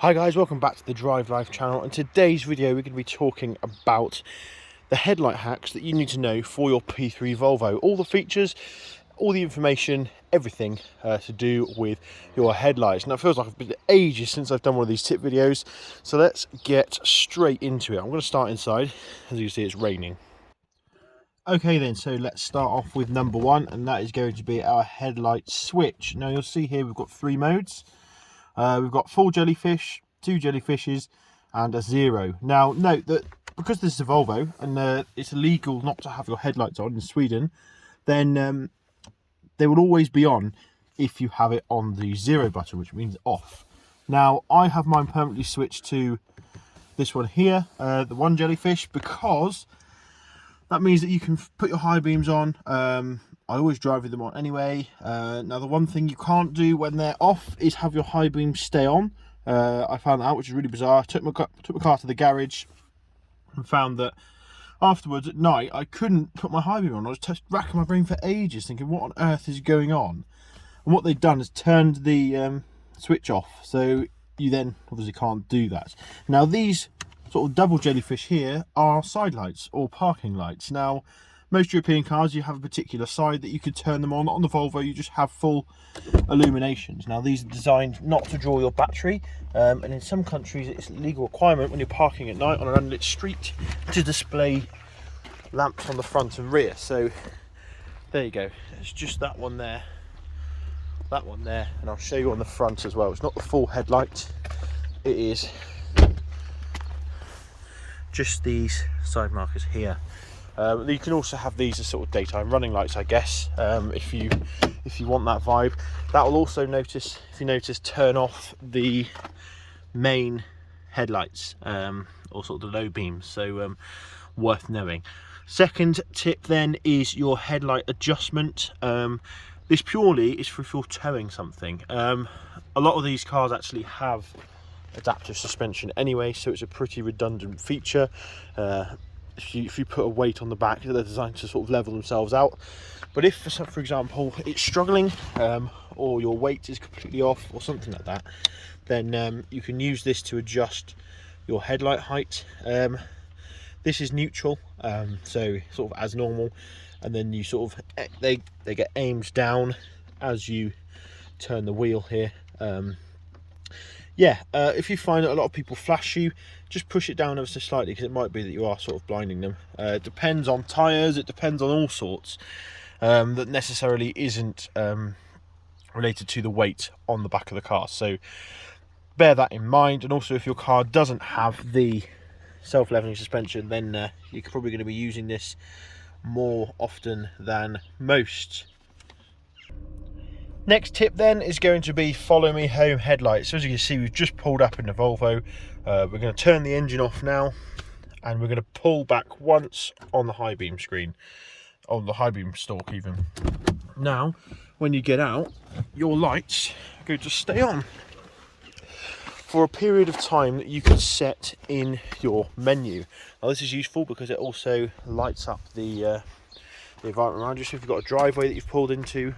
Hi guys, welcome back to the Drive Life channel, and today's video we're going to be talking about the headlight hacks that you need to know for your P3 Volvo. All the features, all the information, everything to do with your headlights. Now it feels like it's been ages since I've done one of these tip videos, so let's get straight into it. I'm going to start inside. As you can see, it's raining. Okay then, so let's start off with number one, and that is going to be our headlight switch. Now you'll see here we've got three modes. We've got full jellyfish, two jellyfishes, and a zero. Now, note that because this is a Volvo and it's illegal not to have your headlights on in Sweden, then they will always be on if you have it on the zero button, which means off. Now, I have mine permanently switched to this one here, the one jellyfish, because that means that you can put your high beams on. I always drive with them on anyway. Now the one thing you can't do when they're off is have your high beams stay on. I found that out, which is really bizarre. I took my car to the garage and found that afterwards at night I couldn't put my high beam on. I was just racking my brain for ages thinking what on earth is going on. And what they've done is turned the switch off, so you then obviously can't do that. Now these sort of double jellyfish here are side lights or parking lights. Now most European cars, you have a particular side that you could turn them on. On the Volvo, you just have full illuminations. Now, these are designed not to draw your battery, and in some countries, it's a legal requirement when you're parking at night on an unlit street to display lamps on the front and rear. So, there you go. It's just that one there, and I'll show you on the front as well. It's not the full headlight. It is just these side markers here. You can also have these as sort of daytime running lights, I guess, if you want that vibe. That will also turn off the main headlights, or sort of the low beams, so worth knowing. Second tip then is your headlight adjustment. This purely is for if you're towing something. A lot of these cars actually have adaptive suspension anyway, so it's a pretty redundant feature. If you put a weight on the back, they're designed to sort of level themselves out. But if, for example, it's struggling, or your weight is completely off or something like that, then you can use this to adjust your headlight height. This is neutral, so sort of as normal, and then you sort of they get aimed down as you turn the wheel here. If you find that a lot of people flash you, just push it down ever so slightly, because it might be that you are sort of blinding them. It depends on tyres, it depends on all sorts, that necessarily isn't related to the weight on the back of the car. So bear that in mind. And also, if your car doesn't have the self-leveling suspension, then you're probably going to be using this more often than most. Next tip then is going to be follow me home headlights. So as you can see, we've just pulled up in the Volvo. We're going to turn the engine off now, and we're going to pull back once on the high beam screen, on the high beam stalk even. Now, when you get out, your lights are going to stay on for a period of time that you can set in your menu. Now this is useful because it also lights up the environment around you. So if you've got a driveway that you've pulled into,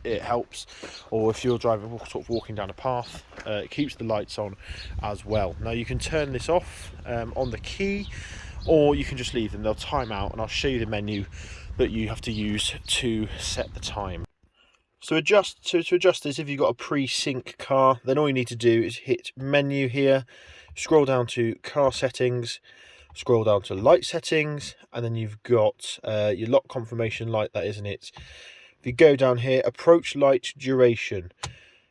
it helps. Or if you're driving, sort of walking down a path, it keeps the lights on as well. Now you can turn this off on the key, or you can just leave them. They'll time out, and I'll show you the menu that you have to use to set the time. So to adjust this, if you've got a pre-sync car, then all you need to do is hit menu here, scroll down to car settings, scroll down to light settings, and then you've got your lock confirmation light, that isn't it. If you go down here, approach light duration,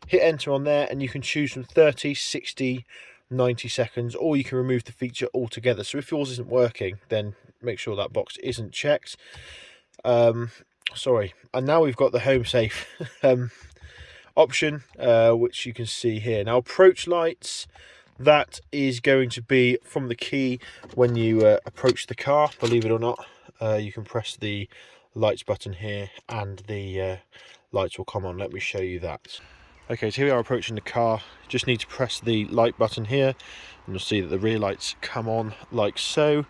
hit enter on there, and you can choose from 30, 60, 90 seconds, or you can remove the feature altogether. So if yours isn't working, then make sure that box isn't checked. And now we've got the home safe option, which you can see here. Now approach lights, that is going to be from the key when you approach the car. Believe it or not, you can press the lights button here and the lights will come on. Let me show you that. Okay, so here we are approaching the car. Just need to press the light button here, and you'll see that the rear lights come on like so.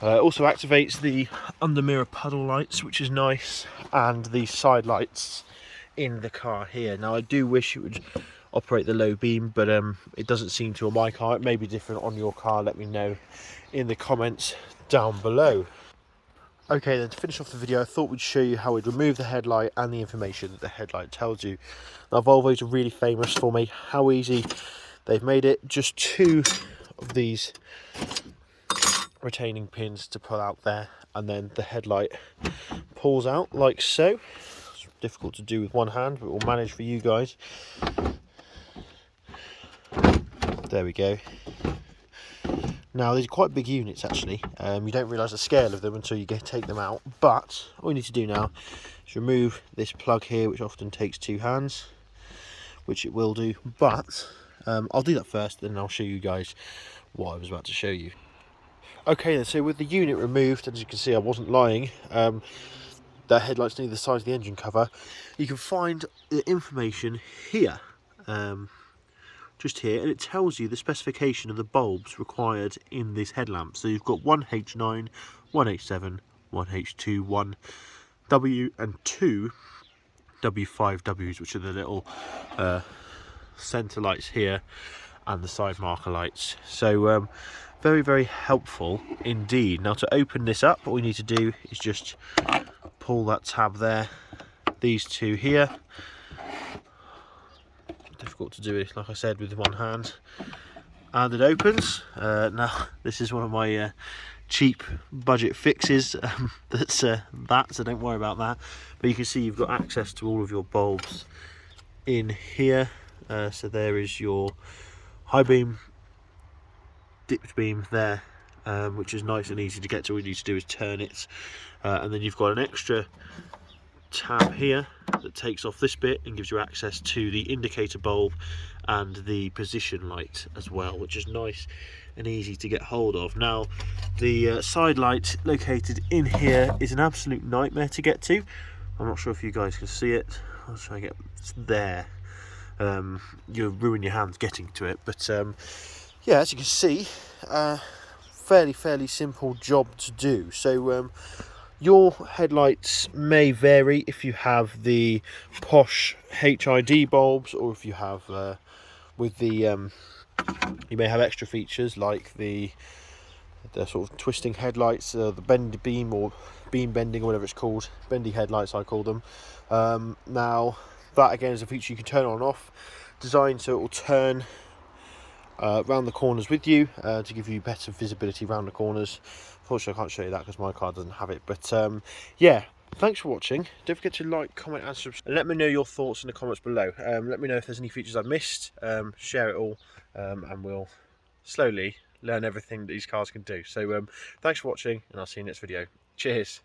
Also activates the under mirror puddle lights, which is nice, and the side lights in the car here. Now I do wish it would operate the low beam, but it doesn't seem to on my car. It may be different on your car. Let me know in the comments down below. Okay, then to finish off the video, I thought we'd show you how we'd remove the headlight and the information that the headlight tells you. Now, Volvos are really famous for how easy they've made it. Just 2 of these retaining pins to pull out there, and then the headlight pulls out like so. It's difficult to do with one hand, but we'll manage for you guys. There we go. Now, these are quite big units actually. You don't realise the scale of them until you take them out, but all you need to do now is remove this plug here, which often takes 2 hands, which it will do, but I'll do that first, then I'll show you guys what I was about to show you. Okay then, so with the unit removed, as you can see I wasn't lying, the headlight's near the size of the engine cover. You can find the information here, just here, and it tells you the specification of the bulbs required in this headlamp. So you've got 1H9, 1H7, 1H2, 1W and 2 W5Ws, which are the little centre lights here and the side marker lights. So very, very helpful indeed. Now, to open this up, all we need to do is just pull that tab there, these 2 here. Difficult to do it, like I said, with one hand, and it opens. Now, this is one of my cheap budget fixes. That's that, so don't worry about that. But you can see you've got access to all of your bulbs in here. So there is your high beam, dipped beam there, which is nice and easy to get to. All you need to do is turn it, and then you've got an extra tab here that takes off this bit and gives you access to the indicator bulb and the position light as well, which is nice and easy to get hold of. Now, the side light located in here is an absolute nightmare to get to. I'm not sure if you guys can see it. I'll try and get it's there. You'll ruin your hands getting to it, but yeah, as you can see, fairly simple job to do. So your headlights may vary if you have the posh HID bulbs, or if you have with the you may have extra features like the sort of twisting headlights, the bendy beam or beam bending or whatever it's called, bendy headlights I call them. Now, that again is a feature you can turn on and off, designed so it will turn around the corners with you to give you better visibility around the corners. Unfortunately, I can't show you that because my car doesn't have it, but yeah, thanks for watching. Don't forget to like, comment and subscribe, and let me know your thoughts in the comments below. Let me know if there's any features I've missed. Share it all, and we'll slowly learn everything that these cars can do. So thanks for watching, and I'll see you in the next video. Cheers.